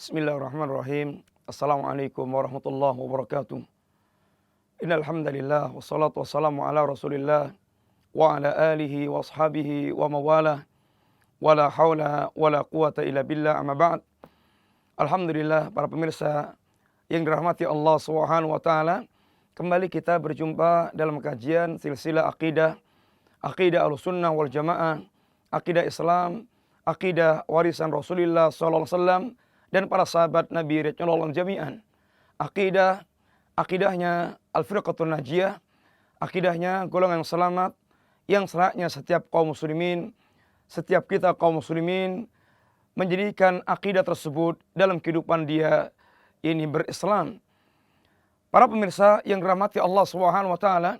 Bismillahirrahmanirrahim. Assalamualaikum warahmatullahi wabarakatuh. Innal hamdalillah wassalatu wassalamu ala Rasulillah wa ala alihi wa ashabihi wa mawalah. Wala haula wala quwata illa billah, amma ba'd. Alhamdulillah, para pemirsa yang dirahmati Allah Subhanahu wa taala, kembali kita berjumpa dalam kajian silsilah akidah Ahlussunnah wal Jamaah, akidah Islam, akidah warisan Rasulullah sallallahu alaihi wasallam dan para sahabat Nabi radhiyallahu jami'an. Akidahnya Al-Firqatun Najiyah, akidahnya golongan yang selamat, yang selayaknya setiap kaum muslimin, setiap kita kaum muslimin menjadikan akidah tersebut dalam kehidupan dia ini berislam. Para pemirsa yang dirahmati Allah Subhanahu wa taala,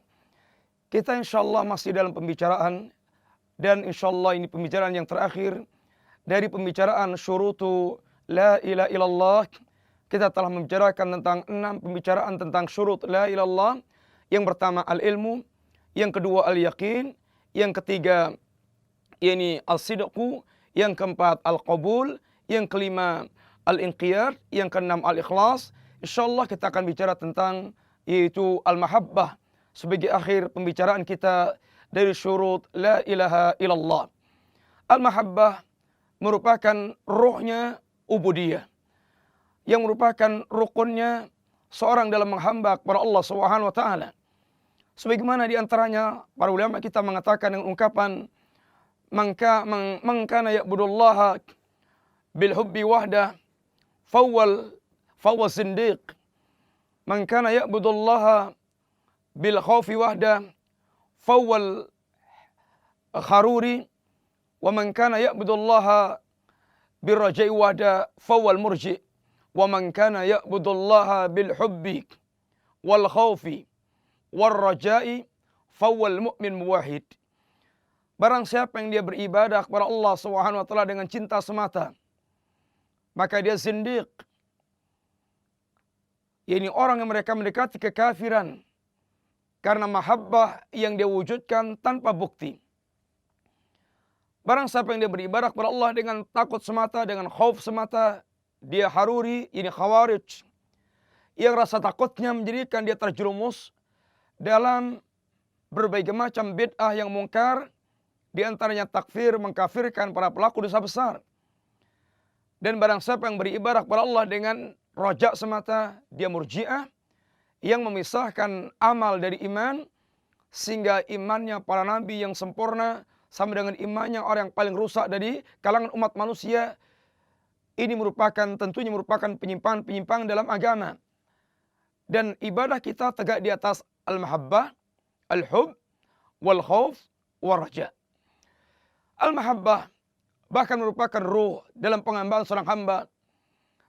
kita insyaallah masih dalam pembicaraan, dan insyaallah ini pembicaraan yang terakhir dari pembicaraan syurutu la ilaha illallah. Kita telah membicarakan tentang 6 pembicaraan tentang syurut la ilaha illallah. Yang pertama al-ilmu, yang kedua al-yaqin, yang ketiga yakni al-sidqu, yang keempat al-qabul, yang kelima al-inqiyad, yang keenam al-ikhlas. Insyaallah kita akan bicara tentang yaitu al-mahabbah sebagai akhir pembicaraan kita dari syurut la ilaha illallah. Al-mahabbah merupakan ruhnya ubudiyah, yang merupakan rukunnya seorang dalam menghamba kepada Allah Subhanahu wa taala. Sebagaimana di antaranya para ulama kita mengatakan dengan ungkapan man kana ya'budullaha bil hubbi wahda fawwal zindiq, man kana ya'budullaha bil khaufi wahda fawwal kharuri, wa man kana ya'budullaha birraja'i wahda fawwal murji, wa man kana ya'budullaha bil hubbi wal khaufi wal raja'i fawwal mu'min muwahhid. Barang siapa yang dia beribadah kepada Allah Subhanahu wa taala dengan cinta semata, maka dia zindiq. Ini orang yang mereka mendekati kekafiran karena mahabbah yang dia wujudkan tanpa bukti. Barang siapa yang dia beribadah kepada Allah dengan takut semata, dengan khauf semata, dia haruri, ini khawarij, yang rasa takutnya menjadikan dia terjerumus dalam berbagai macam bid'ah yang mungkar, di antaranya takfir, mengkafirkan para pelaku dosa besar. Dan barang siapa yang beribadah kepada Allah dengan rojak semata, dia murji'ah, yang memisahkan amal dari iman, sehingga imannya para nabi yang sempurna sama dengan imannya orang yang paling rusak dari kalangan umat manusia. Ini tentunya merupakan penyimpangan dalam agama. Dan ibadah kita tegak di atas al-mahabbah, al-hub, wal khauf, wal raja. Al-mahabbah bahkan merupakan ruh dalam penghambaan seorang hamba.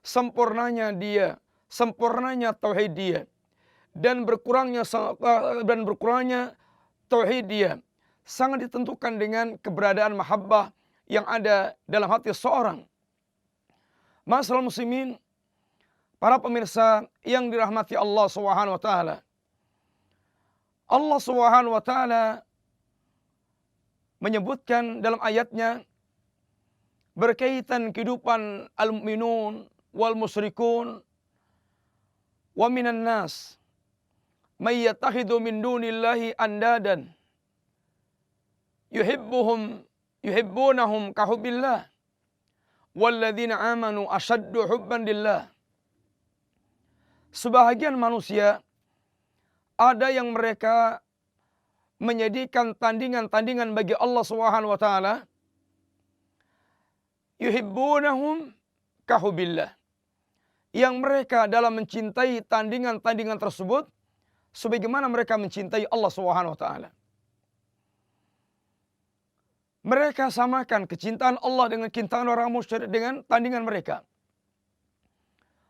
Sempurnanya dia, sempurnanya tauhid dia, dan berkurangnya tauhid dia sangat ditentukan dengan keberadaan mahabbah yang ada dalam hati seorang. Masyaallah muslimin, para pemirsa yang dirahmati Allah Subhanahu wa taala. Allah Subhanahu wa taala menyebutkan dalam ayatnya berkaitan kehidupan al-mu'minun wal musyrikun, wa minan nas may yattakhidhu min dunillahi andadan yuhibbunahum kahubbillah walladzina amanu ashaddu hubban lillah. Sebahagian manusia ada yang mereka menjadikan tandingan-tandingan bagi Allah Subhanahu wa taala, yuhibbunahum kahubbillah, yang mereka dalam mencintai tandingan-tandingan tersebut sebagaimana mereka mencintai Allah Subhanahu wa taala. Mereka samakan kecintaan Allah dengan kecintaan orang musyrik dengan tandingan mereka.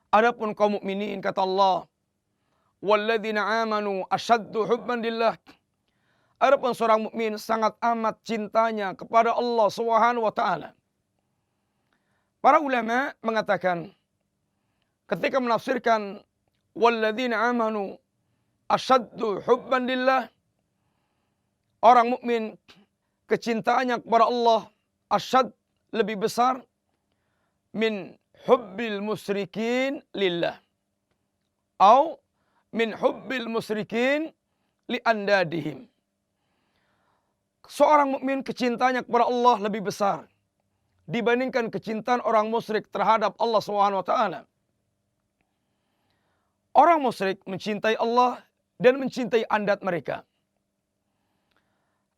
Adapun kaum mukminin, kata Allah, walladzina amanu ashaddu hubban lillah. Adapun seorang mukmin sangat amat cintanya kepada Allah Subhanahu wa taala. Para ulama mengatakan ketika menafsirkan walladzina amanu ashaddu hubban lillah, orang mukmin kecintaannya kepada Allah asyad, lebih besar, min hubbil musyrikin lillah. Au min hubbil musyrikin li andadihim. Seorang mukmin kecintaannya kepada Allah lebih besar dibandingkan kecintaan orang musyrik terhadap Allah Subhanahu wa taala. Orang musyrik mencintai Allah dan mencintai andat mereka.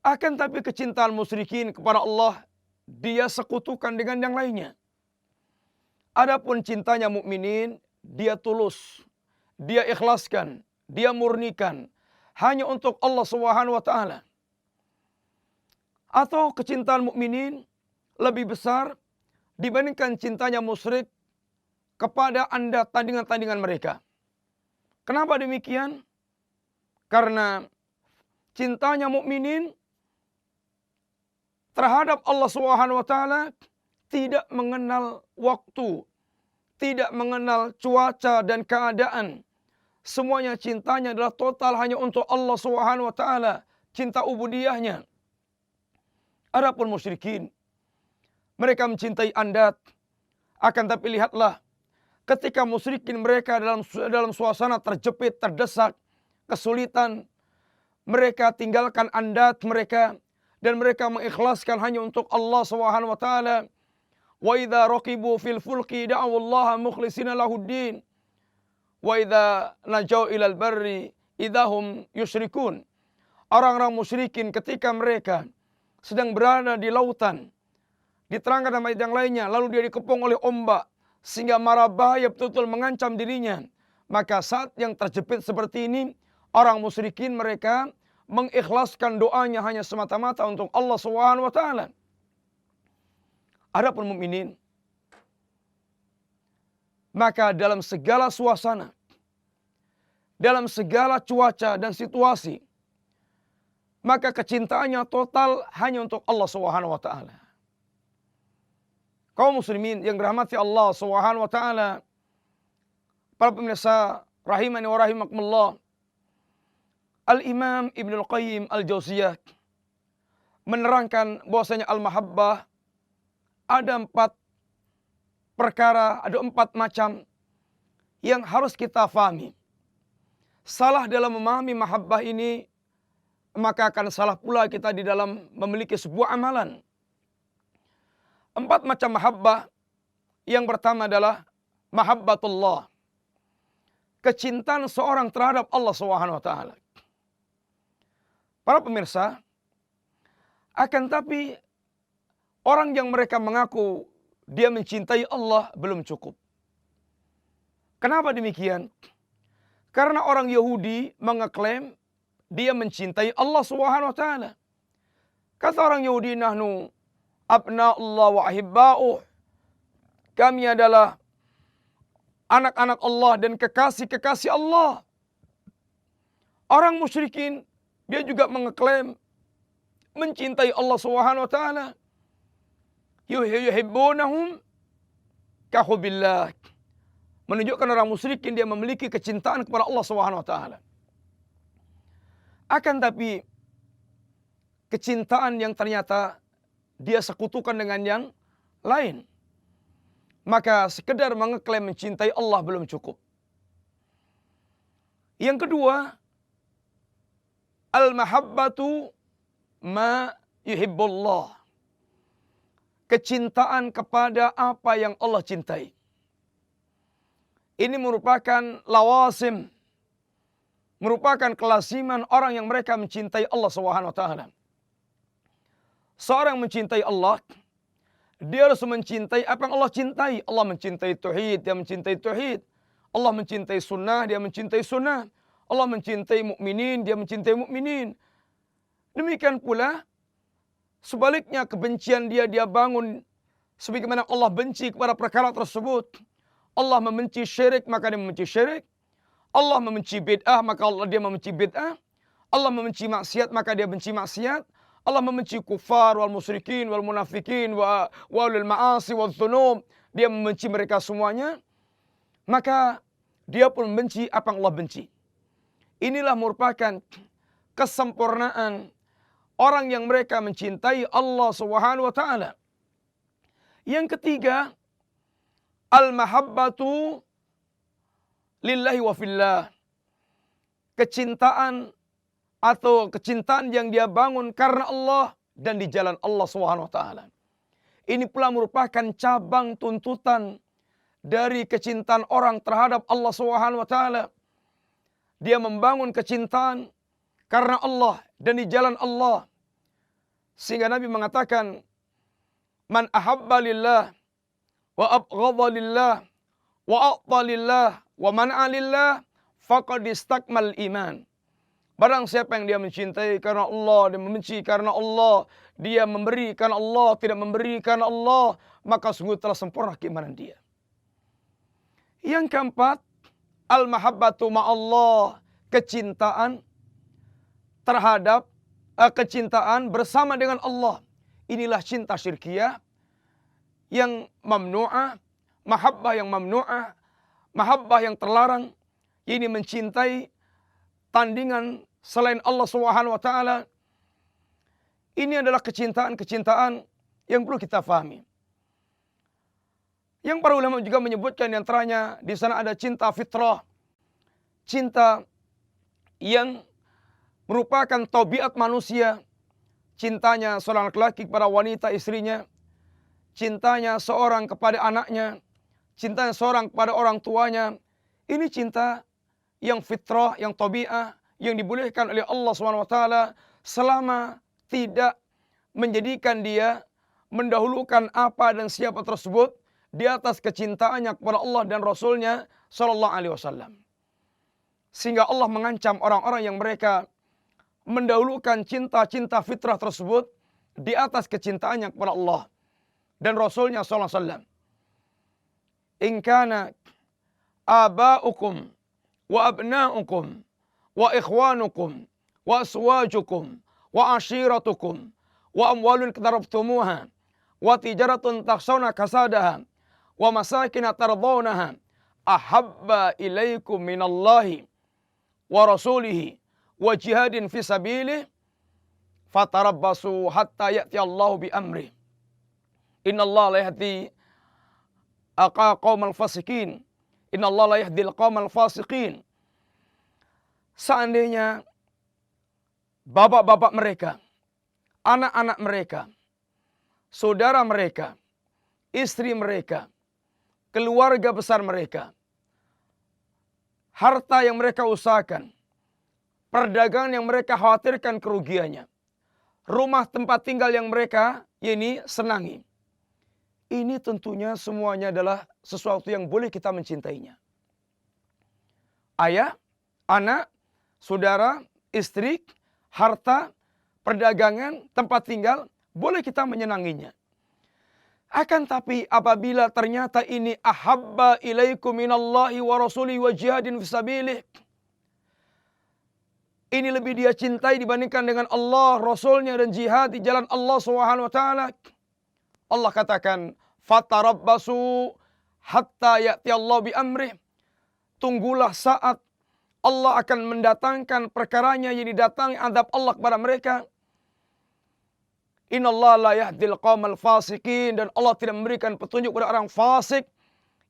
Akan tapi kecintaan musyrikin kepada Allah dia sekutukan dengan yang lainnya. Adapun cintanya mukminin, dia tulus, dia ikhlaskan, dia murnikan hanya untuk Allah Subhanahu wa taala. Atau kecintaan mukminin lebih besar dibandingkan cintanya musyrik kepada anda tandingan-tandingan mereka. Kenapa demikian? Karena cintanya mukminin terhadap Allah Subhanahu wa taala tidak mengenal waktu, tidak mengenal cuaca dan keadaan. Semuanya cintanya adalah total hanya untuk Allah Subhanahu wa taala, cinta ubudiyahnya. Adapun musyrikin, mereka mencintai andat. Akan tapi lihatlah, ketika musyrikin mereka dalam suasana terjepit, terdesak, kesulitan, mereka tinggalkan andat mereka dan mereka mengikhlaskan hanya untuk Allah Subhanahu wa taala. Wa idza raqibu fil fulki da'u Allah mukhlishina lahuddin. Wa idza najau ilal barri idahum yusyrikun. Orang-orang musyrikin ketika mereka sedang berada di lautan, diterangkan dalam ayat yang lainnya, lalu dia dikepung oleh ombak sehingga mara bahaya betul-betul mengancam dirinya. Maka saat yang terjepit seperti ini, orang musyrikin mereka mengikhlaskan doanya hanya semata-mata untuk Allah Subhanahu wa taala. Adapun mukminin, maka dalam segala suasana, dalam segala cuaca dan situasi, maka kecintaannya total hanya untuk Allah Subhanahu wa taala. Kaum muslimin yang dirahmati Allah Subhanahu wa taala, para pemirsa rahimani wa rahimakumullah, Al-Imam Ibnul Qayyim Al-Jauziyah menerangkan bahwasanya al-mahabbah ada 4 perkara, ada 4 macam yang harus kita fahami. Salah dalam memahami mahabbah ini, maka akan salah pula kita di dalam memiliki sebuah amalan. 4 macam mahabbah. Yang pertama adalah mahabbatullah, kecintaan seorang terhadap Allah Subhanahu wa taala. Para pemirsa, akan tapi orang yang mereka mengaku dia mencintai Allah belum cukup. Kenapa demikian? Karena orang Yahudi mengeklaim dia mencintai Allah Subhanahu wa taala. Kata orang Yahudi, nahnu abna'ullah wa ahibba'uh. Kami adalah anak-anak Allah dan kekasih-kekasih Allah. Orang musyrikin dia juga mengeklaim mencintai Allah Subhanahu wa taala. Yuhibbunahum kahubbillah. Menunjukkan orang musyrikin dia memiliki kecintaan kepada Allah Subhanahu wa taala. Akan tapi kecintaan yang ternyata dia sekutukan dengan yang lain. Maka sekedar mengeklaim mencintai Allah belum cukup. Yang kedua, al-mahabbatu ma yuhibbullah. Kecintaan kepada apa yang Allah cintai. Ini merupakan lawasim, merupakan kelasiman orang yang mereka mencintai Allah Subhanahu wa taala. Seorang mencintai Allah, dia harus mencintai apa yang Allah cintai. Allah mencintai tauhid, dia mencintai tauhid. Allah mencintai sunnah, dia mencintai sunnah. Allah mencintai mukminin, dia mencintai mukminin. Demikian pula sebaliknya, kebencian dia bangun sebagaimana Allah benci kepada perkara tersebut. Allah membenci syirik, maka dia membenci syirik. Allah membenci bid'ah, maka dia membenci bid'ah. Allah membenci maksiat, maka dia benci maksiat. Allah membenci kufar wal musyrikin wal munafikin wal ma'asi wal dzunub. Dia membenci mereka semuanya. Maka dia pun membenci apa yang Allah benci. Inilah merupakan kesempurnaan orang yang mereka mencintai Allah Subhanahu wa taala. Yang ketiga, Al-mahabbatu lillahi wa fillah. Kecintaan atau kecintaan yang dia bangun karena Allah dan di jalan Allah Subhanahu wa taala. Ini pula merupakan cabang tuntutan dari kecintaan orang terhadap Allah Subhanahu wa taala. Dia membangun kecintaan karena Allah dan di jalan Allah. Sehingga Nabi mengatakan, "Man ahabba lillah wa abghadha lillah wa a'ta lillah wa man'a lillah faqad istakmal iman." Barang siapa yang dia mencintai karena Allah dan membenci karena Allah, dia memberi karena Allah, tidak memberi karena Allah, maka sungguh telah sempurna keimanan dia. Yang keempat, al-mahabbatu ma'allah, kecintaan terhadap kecintaan bersama dengan Allah. Inilah cinta syirkiyah yang mamnu'ah, mahabbah yang mamnu'ah, mahabbah yang terlarang. Ini mencintai tandingan selain Allah Subhanahu wa taala. Ini adalah kecintaan-kecintaan yang perlu kita fahami. Yang para ulama juga menyebutkan di antaranya di sana ada cinta fitrah. Cinta yang merupakan tabiat manusia. Cintanya seorang laki-laki kepada wanita istrinya, cintanya seorang kepada anaknya, cintanya seorang kepada orang tuanya. Ini cinta yang fitrah, yang tabiat, yang dibolehkan oleh Allah SWT selama tidak menjadikan dia mendahulukan apa dan siapa tersebut di atas kecintaannya kepada Allah dan Rasulnya Sallallahu Alaihi Wasallam. Sehingga Allah mengancam orang-orang yang mereka mendahulukan cinta-cinta fitrah tersebut di atas kecintaannya kepada Allah dan Rasulnya Sallallahu Alaihi Wasallam. In kana aba'ukum wa abna'ukum wa ikhwanukum wa aswajukum wa ashiratukum wa amwalun iqtarabtumuha wa tijaratun takhshawna kasadaha wa masakin tardawnaha ahabba ilaikum minallahi wa rasulihi wa jihadin fi sabilihi fatarabbasu hatta ya'ti Allahu bi amri. Innallaha la yahdi qaumal fasiqin. Innallaha la yahdil qaumal fasiqin. Seandainya bapak-bapak mereka, anak-anak mereka, saudara mereka, istri mereka, keluarga besar mereka, harta yang mereka usahakan, perdagangan yang mereka khawatirkan kerugiannya, rumah tempat tinggal yang mereka ini senangi. Ini tentunya semuanya adalah sesuatu yang boleh kita mencintainya. Ayah, anak, saudara, istri, harta, perdagangan, tempat tinggal, boleh kita menyenanginya. Akan tapi apabila ternyata ini ahabba ilaikum minallahi wa rasulihi wa jihadin fisabilih, ini lebih dia cintai dibandingkan dengan Allah, Rasulnya dan jihad di jalan Allah Subhanahu wa taala. Allah katakan, fatarabbasu hatta ya'ti Allah bi amrih. Tunggulah saat Allah akan mendatangkan perkaranya yang didatangi azab Allah kepada mereka. Innallaha la yahdil qaumal fasiqin, dan Allah tidak memberikan petunjuk kepada orang fasik.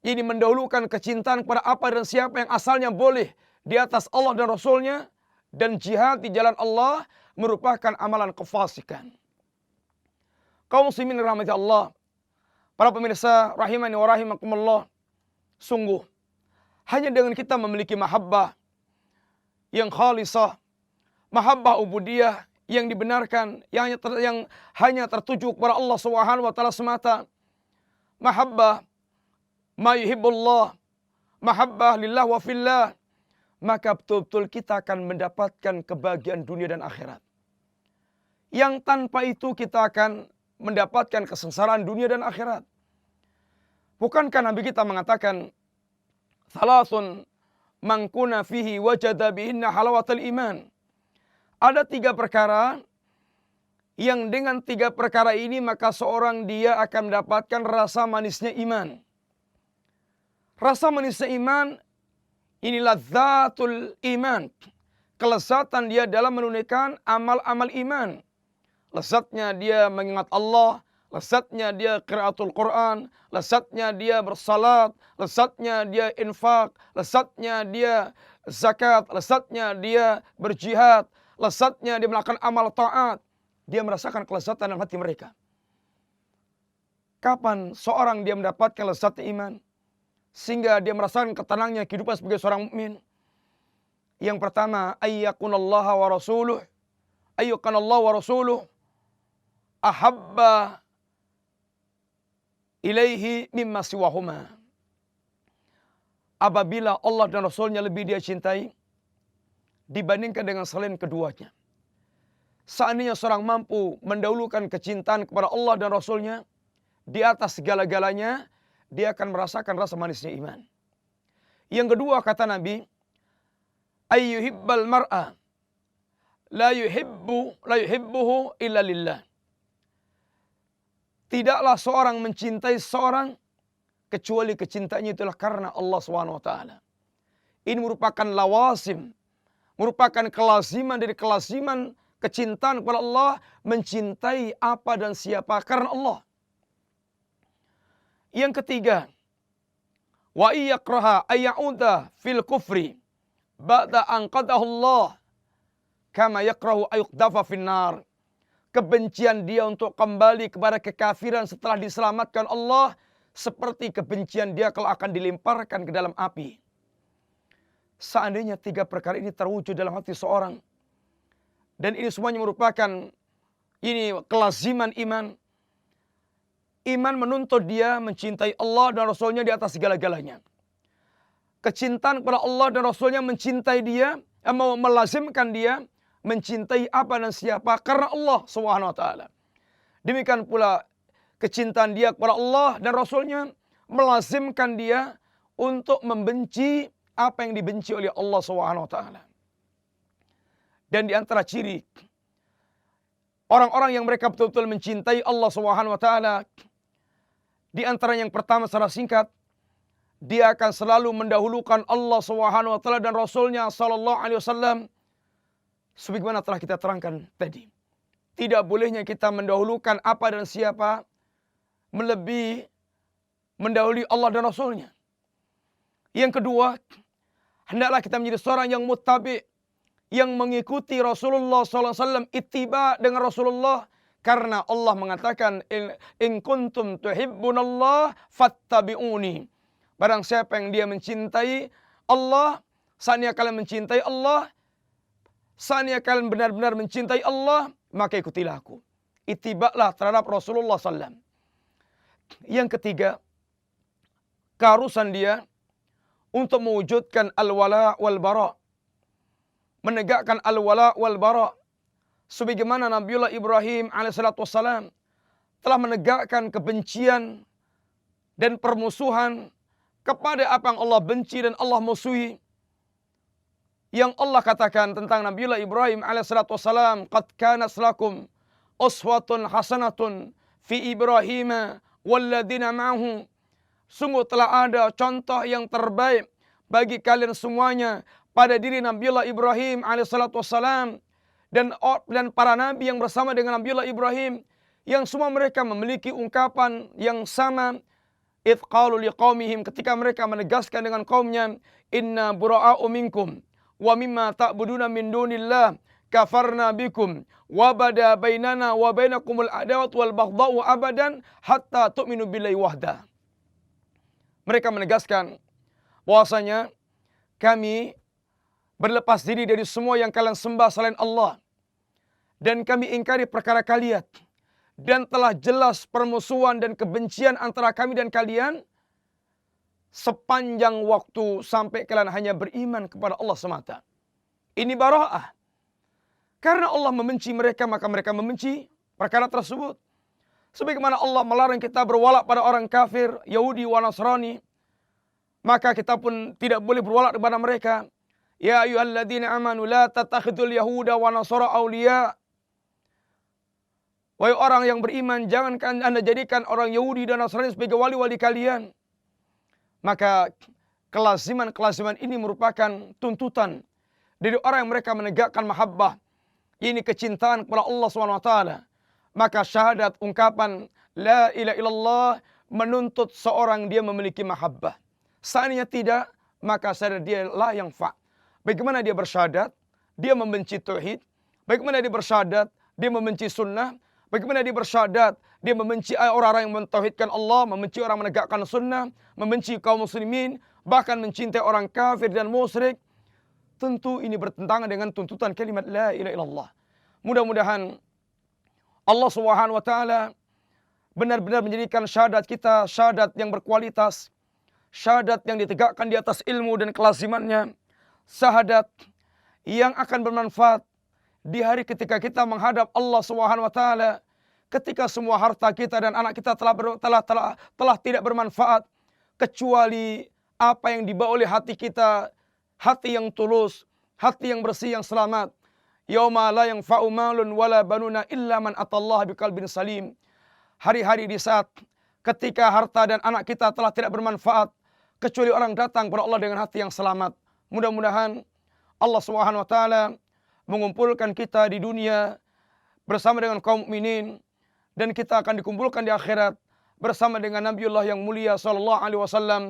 Ini mendahulukan kecintaan kepada apa dan siapa yang asalnya boleh di atas Allah dan Rasulnya, dan jihad di jalan Allah merupakan amalan kefasikan. Kaum muslimin rahmati Allah, para pemirsa rahimani wa rahimakumullah, sungguh hanya dengan kita memiliki mahabbah yang khalisah, mahabbah ubudiyah yang dibenarkan, yang hanya tertuju kepada Allah Subhanahu wa taala semata, mahabbah ma yuhibbullah, mahabbah lillah wa fillah, maka betul-betul kita akan mendapatkan kebahagiaan dunia dan akhirat. Yang tanpa itu kita akan mendapatkan kesengsaraan dunia dan akhirat. Bukankah Nabi kita mengatakan, "Thalathun man kuna fihi wajada bihinna halawatal iman." Ada 3 perkara yang dengan 3 perkara ini maka seorang dia akan mendapatkan rasa manisnya iman. Rasa manisnya iman, inilah zatul iman. Kelezatan dia dalam menunaikan amal-amal iman. Lezatnya dia mengingat Allah, lesatnya dia qiraatul Quran, lesatnya dia bersalat, lesatnya dia infak, lesatnya dia zakat, lesatnya dia berjihad, lesatnya dia melakukan amal taat. Dia merasakan kelezatan dalam hati mereka. Kapan seorang dia mendapatkan lezat iman sehingga dia merasakan ketenangannya kehidupan sebagai seorang mukmin? Yang pertama, ayyakunallaha wa rasuluh, ayyukanallahu wa rasuluh ahabba ilaihi mimma siwahuma. Apabila Allah dan Rasulnya lebih dia cintai dibandingkan dengan selain keduanya. Seandainya seorang mampu mendahulukan kecintaan kepada Allah dan Rasulnya di atas segala-galanya, dia akan merasakan rasa manisnya iman. Yang kedua kata Nabi, ayyuhibbal mar'a la yuhibbuhu illa lillah. Tidaklah seorang mencintai seorang kecuali kecintaannya itulah karena Allah SWT. Ini merupakan lawasim, merupakan kelaziman dari kelaziman kecintaan kepada Allah, mencintai apa dan siapa karena Allah. Yang ketiga, wa iyakraha ayyauda fil kufri ba'da an qadahu Allah kama yakrahu ayuqdafa finnar. Kebencian dia untuk kembali kepada kekafiran setelah diselamatkan Allah seperti kebencian dia kalau akan dilemparkan ke dalam api. Seandainya tiga perkara ini terwujud dalam hati seorang, dan ini semuanya merupakan kelaziman iman. Iman menuntut dia mencintai Allah dan Rasulnya di atas segala-galanya. Kecintaan kepada Allah dan Rasulnya mencintai dia, melazimkan dia mencintai apa dan siapa karena Allah SWT. Demikian pula kecintaan dia kepada Allah dan Rasulnya melazimkan dia untuk membenci apa yang dibenci oleh Allah SWT. Dan di antara ciri orang-orang yang mereka betul-betul mencintai Allah SWT, di antara yang pertama secara singkat, dia akan selalu mendahulukan Allah SWT dan Rasulnya SAW. Sebagaimana telah kita terangkan tadi. Tidak bolehnya kita mendahulukan apa dan siapa melebihi mendahului Allah dan Rasulnya. Yang kedua, hendaklah kita menjadi seorang yang muttabi, yang mengikuti Rasulullah SAW, ittiba dengan Rasulullah. Karena Allah mengatakan, in kuntum tuhibbunallah fattabi'uni. Barang siapa yang dia mencintai Allah, saatnya kalian mencintai Allah, saatnya kalian benar-benar mencintai Allah, maka ikutilah aku. Ittiba'lah terhadap Rasulullah SAW. Yang ketiga, keharusan dia untuk mewujudkan al-wala wal-bara. Menegakkan al-wala wal-bara. Sebagaimana Nabiullah Ibrahim alaihissalam telah menegakkan kebencian dan permusuhan kepada apa yang Allah benci dan Allah musuhi. Yang Allah katakan tentang Nabiullah Ibrahim alaihissalam, qad kanat lakum uswatun hasanatun fi Ibrahim walladzina ma'ahu. Sungguh telah ada contoh yang terbaik bagi kalian semuanya pada diri Nabiullah Ibrahim alaihissalam dan para nabi yang bersama dengan Nabiullah Ibrahim, yang semua mereka memiliki ungkapan yang sama. Idh qalu liqaumihim, ketika mereka menegaskan dengan kaumnya, inna bura'a'u minkum wa mimma ta'buduna min dunillah kafarna bikum wa bada bainana wa bainakumul adawat wal baghdha'u abadan hatta tu'minu billahi wahda. Mereka menegaskan bahwasanya kami berlepas diri dari semua yang kalian sembah selain Allah, dan kami ingkari perkara kalian, dan telah jelas permusuhan dan kebencian antara kami dan kalian sepanjang waktu sampai kalian hanya beriman kepada Allah semata. Ini bara'ah. Karena Allah membenci mereka, maka mereka membenci perkara tersebut. Sebagaimana Allah melarang kita berwala pada orang kafir, Yahudi wa Nasrani, maka kita pun tidak boleh berwala kepada mereka. Ya ayyuhalladzina amanu la tattakhidul yahuda wa nasara awliya. Wahai orang yang beriman, jangan Anda jadikan orang Yahudi dan Nasrani sebagai wali-wali kalian. Maka kelaziman ini merupakan tuntutan dari orang yang mereka menegakkan mahabbah. Ini kecintaan kepada Allah SWT. Maka syahadat ungkapan la ilaha illallah menuntut seorang dia memiliki mahabbah. Seandainya tidak, maka syahadat dia la yang fa'. Bagaimana dia bersyahadat? Dia membenci tauhid. Bagaimana dia bersyahadat? Dia membenci sunnah. Bagaimana dia bersyahadat? Dia membenci orang-orang yang mentauhidkan Allah, membenci orang menegakkan sunnah, membenci kaum muslimin, bahkan mencintai orang kafir dan musyrik. Tentu ini bertentangan dengan tuntutan kalimat la ilaha illallah. Mudah-mudahan Allah Subhanahu wa taala benar-benar menjadikan syahadat kita syahadat yang berkualitas, syahadat yang ditegakkan di atas ilmu dan kelazimannya, syahadat yang akan bermanfaat di hari ketika kita menghadap Allah Subhanahu wa taala, ketika semua harta kita dan anak kita telah tidak bermanfaat kecuali apa yang dibawa oleh hati kita, hati yang tulus, hati yang bersih, yang selamat. Yauma la yanfa'u malun wala banuna illa man atallaha biqalbin salim. Hari-hari di saat ketika harta dan anak kita telah tidak bermanfaat kecuali orang datang kepada Allah dengan hati yang selamat. Mudah-mudahan Allah Subhanahu wa taala mengumpulkan kita di dunia bersama dengan kaum mukminin, dan kita akan dikumpulkan di akhirat bersama dengan Nabiullah yang mulia sallallahu alaihi wasallam.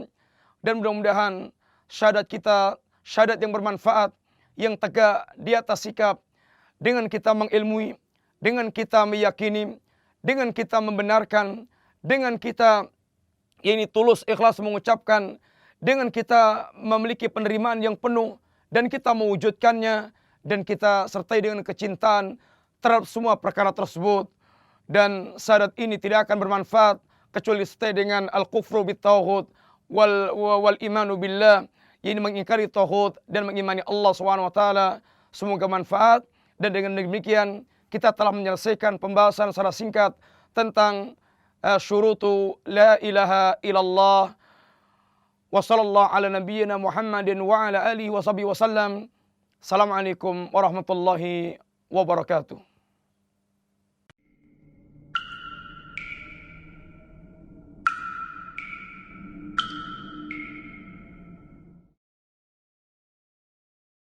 Dan mudah-mudahan syahadat kita syahadat yang bermanfaat, yang tegak di atas sikap, dengan kita mengilmui, dengan kita meyakini, dengan kita membenarkan, dengan kita ini tulus ikhlas mengucapkan, dengan kita memiliki penerimaan yang penuh dan kita mewujudkannya, dan kita sertai dengan kecintaan terhadap semua perkara tersebut. Dan syahadat ini tidak akan bermanfaat kecuali sertai dengan al-kufru bit-taghut wal imanu billah, ini mengingkari tauhid dan mengimani Allah Subhanahu wa taala. Semoga manfaat, dan dengan demikian kita telah menyelesaikan pembahasan secara singkat tentang syurutu la ilaha illallah. Wa sallallahu ala nabiyyina Muhammadin wa ala alihi wa sahbihi wasallam. Assalamualaikum warahmatullahi wabarakatuh.